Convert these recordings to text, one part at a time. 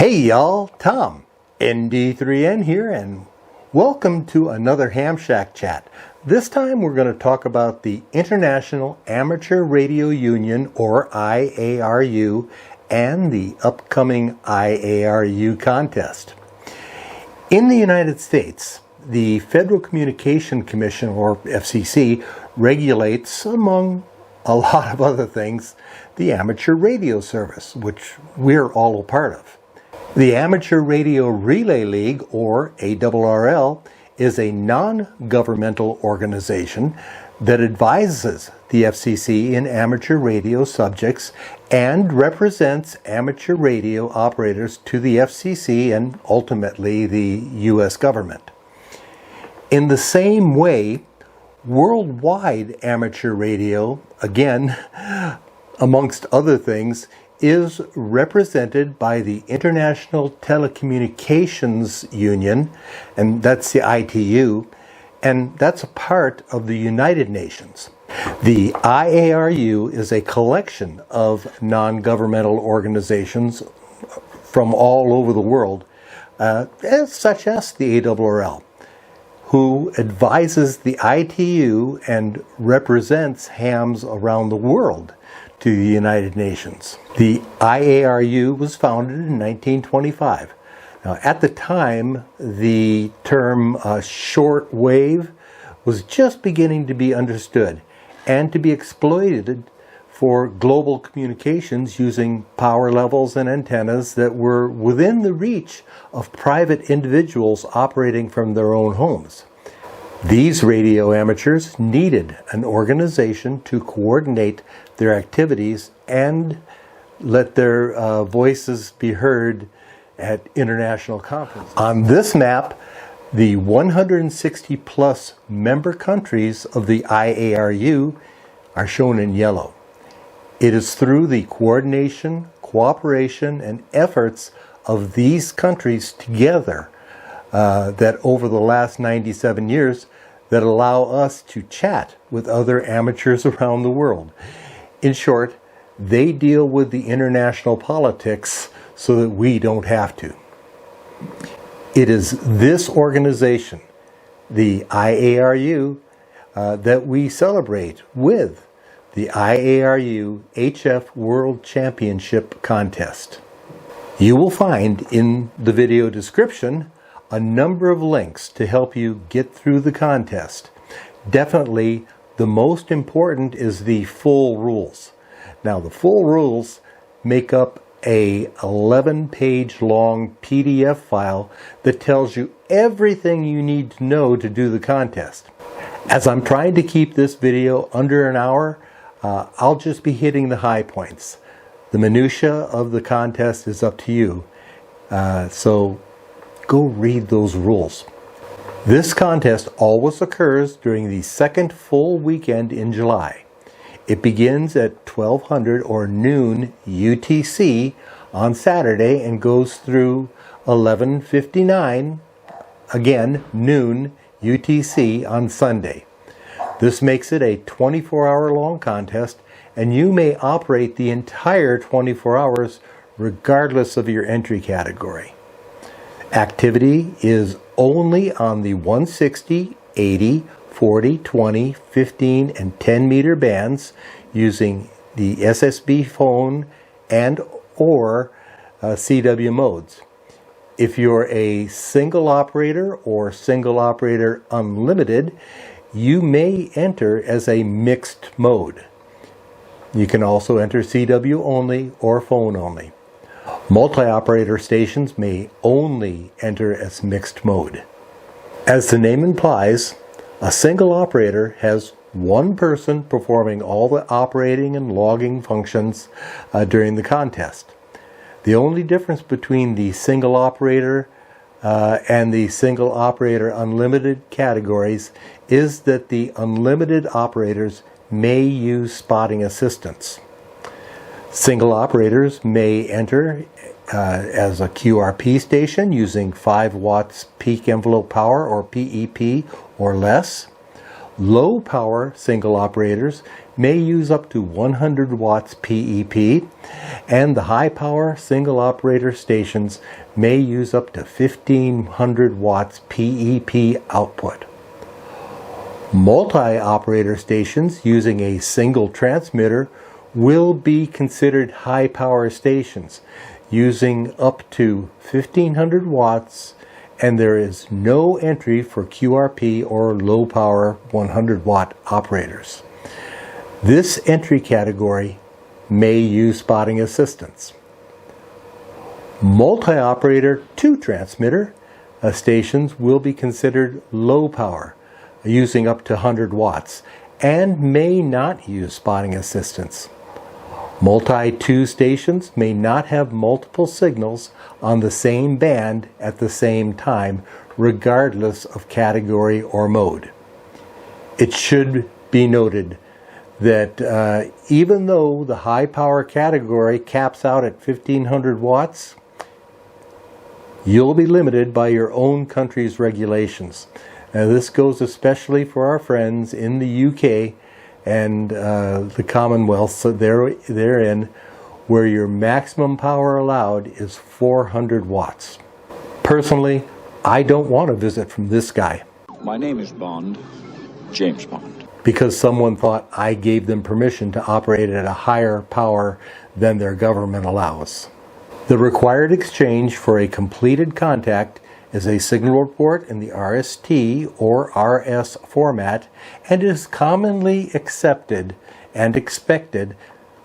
Hey y'all, Tom, ND3N here, and welcome to another Ham Shack Chat. This time we're going to talk about the International Amateur Radio Union, or IARU, and the upcoming IARU contest. In the United States, the Federal Communication Commission, or FCC, regulates, among a lot of other things, the amateur radio service, which we're all a part of. The Amateur Radio Relay League, or ARRL, is a non-governmental organization that advises the FCC in amateur radio subjects and represents amateur radio operators to the FCC and ultimately the U.S. government. In the same way, worldwide amateur radio, again, amongst other things, is represented by the International Telecommunications Union, and that's the ITU, and that's a part of the United Nations. The IARU is a collection of non-governmental organizations from all over the world, such as the ARRL, who advises the ITU and represents hams around the world to the United Nations. The IARU was founded in 1925. Now, at the time, the term short wave was just beginning to be understood and to be exploited for global communications using power levels and antennas that were within the reach of private individuals operating from their own homes. These radio amateurs needed an organization to coordinate their activities and let their voices be heard at international conferences. On this map, the 160 plus member countries of the IARU are shown in yellow. It is through the coordination, cooperation, and efforts of these countries together that over the last 97 years that allow us to chat with other amateurs around the world. In short, they deal with the international politics so that we don't have to. It is this organization, the IARU, that we celebrate with the IARU HF World Championship contest. You will find in the video description a number of links to help you get through the contest. Definitely the most important is the full rules. Now, the full rules make up a 11-page long PDF file that tells you everything you need to know to do the contest. As I'm trying to keep this video under an hour, I'll just be hitting the high points. The minutia of the contest is up to you. So go read those rules. This contest always occurs during the second full weekend in July. It begins at 1200 or noon UTC on Saturday and goes through 11:59, again noon UTC on Sunday. This makes it a 24-hour long contest, and you may operate the entire 24 hours regardless of your entry category. Activity is only on the 160, 80, 40, 20, 15, and 10 meter bands using the SSB phone and or CW modes. If you're a single operator or single operator unlimited, you may enter as a mixed mode. You can also enter CW only or phone only. Multi-operator stations may only enter as mixed mode. As the name implies, a single operator has one person performing all the operating and logging functions during the contest. The only difference between the single operator and the single operator unlimited categories is that the unlimited operators may use spotting assistance. Single operators may enter as a QRP station using 5 watts peak envelope power or PEP or less. Low power single operators may use up to 100 watts PEP, and the high power single operator stations may use up to 1500 watts PEP output. Multi-operator stations using a single transmitter will be considered high power stations using up to 1500 watts, and there is no entry for QRP or low power 100 watt operators. This entry category may use spotting assistance. Multi-operator 2-transmitter stations will be considered low power, using up to 100 watts, and may not use spotting assistance. Multi-2 stations may not have multiple signals on the same band at the same time, regardless of category or mode. It should be noted that even though the high power category caps out at 1500 watts, you'll be limited by your own country's regulations. Now, this goes especially for our friends in the UK and the Commonwealth, so therein, where your maximum power allowed is 400 watts. Personally, I don't want a visit from this guy. My name is Bond, James Bond. Because someone thought I gave them permission to operate at a higher power than their government allows. The required exchange for a completed contact is a signal report in the RST or RS format, and is commonly accepted and expected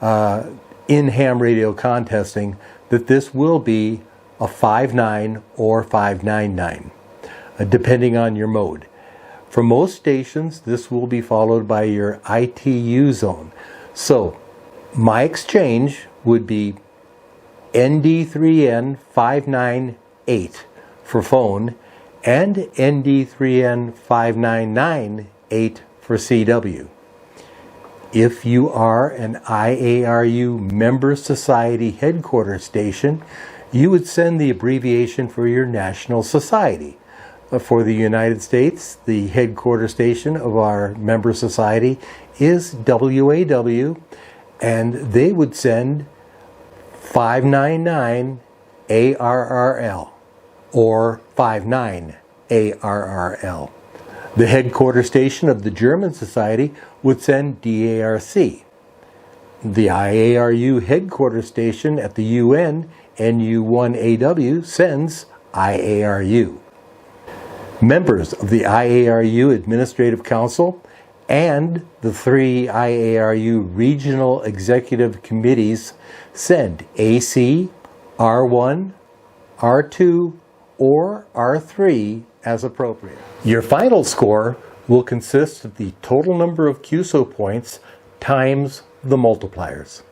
in ham radio contesting that this will be a 5.9 or 5.99, depending on your mode. For most stations, this will be followed by your ITU zone. So, my exchange would be ND3N 598 for phone and ND3N 5998 for CW. If you are an IARU member society headquarters station, you would send the abbreviation for your national society. For the United States, the headquarters station of our member society is WAW, and they would send 599 ARRL or 59 ARRL. The headquarters station of the German society would send DARC. The IARU headquarters station at the UN, NU1AW, sends IARU. Members of the IARU Administrative Council and the 3 IARU Regional Executive Committees send AC, R1, R2, or R3 as appropriate. Your final score will consist of the total number of QSO points times the multipliers.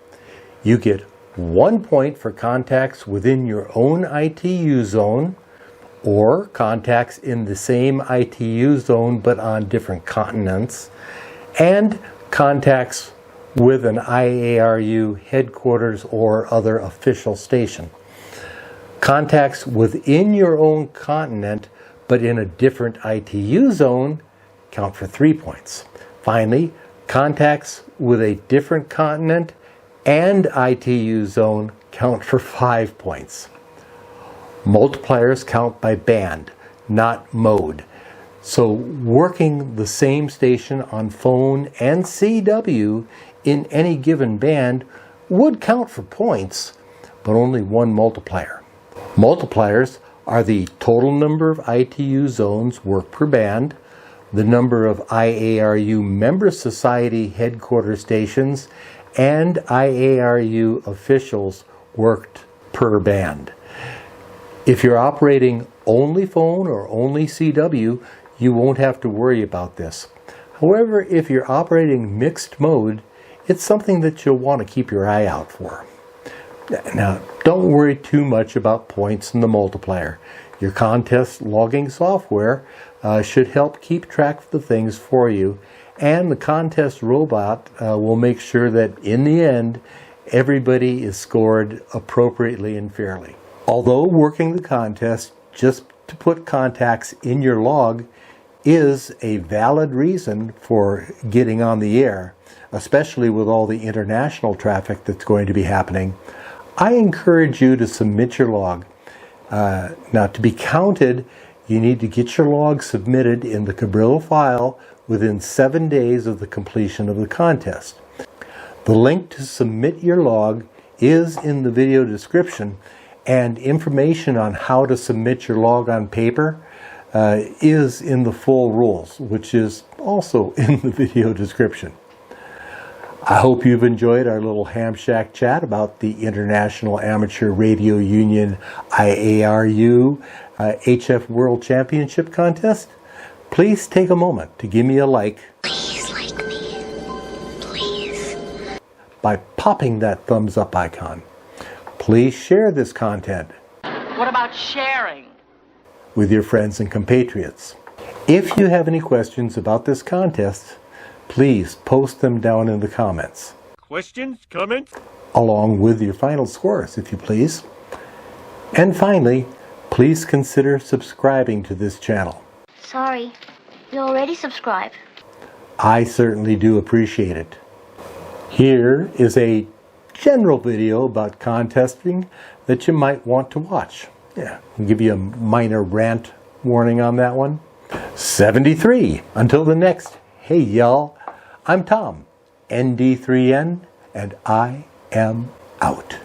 You get 1 point for contacts within your own ITU zone, or contacts in the same ITU zone but on different continents, and contacts with an IARU headquarters or other official station. Contacts within your own continent but in a different ITU zone count for 3 points. Finally, contacts with a different continent and ITU zone count for 5 points. Multipliers count by band, not mode. So working the same station on phone and CW in any given band would count for points, but only 1 multiplier. Multipliers are the total number of ITU zones worked per band, the number of IARU member society headquarters stations, and IARU officials worked per band. If you're operating only phone or only CW, you won't have to worry about this. However, if you're operating mixed mode, it's something that you'll want to keep your eye out for. Now, don't worry too much about points in the multiplier. Your contest logging software should help keep track of the things for you, and the contest robot will make sure that in the end, everybody is scored appropriately and fairly. Although working the contest just to put contacts in your log is a valid reason for getting on the air, especially with all the international traffic that's going to be happening. I encourage you to submit your log. Now, to be counted, you need to get your log submitted in the Cabrillo file within 7 days of the completion of the contest. The link to submit your log is in the video description, and information on how to submit your log on paper is in the full rules, which is also in the video description. I hope you've enjoyed our little ham shack chat about the International Amateur Radio Union IARU HF World Championship contest. Please take a moment to give me a like. Please like me. Please. By popping that thumbs up icon. Please share this content. What about sharing? With your friends and compatriots. If you have any questions about this contest, please post them down in the comments. Questions? Comments? Along with your final scores, if you please. And finally, please consider subscribing to this channel. Sorry, you already subscribed. I certainly do appreciate it. Here is a general video about contesting that you might want to watch. Yeah, I'll give you a minor rant warning on that one. 73. Until the next, hey y'all, I'm Tom, ND3N, and I am out.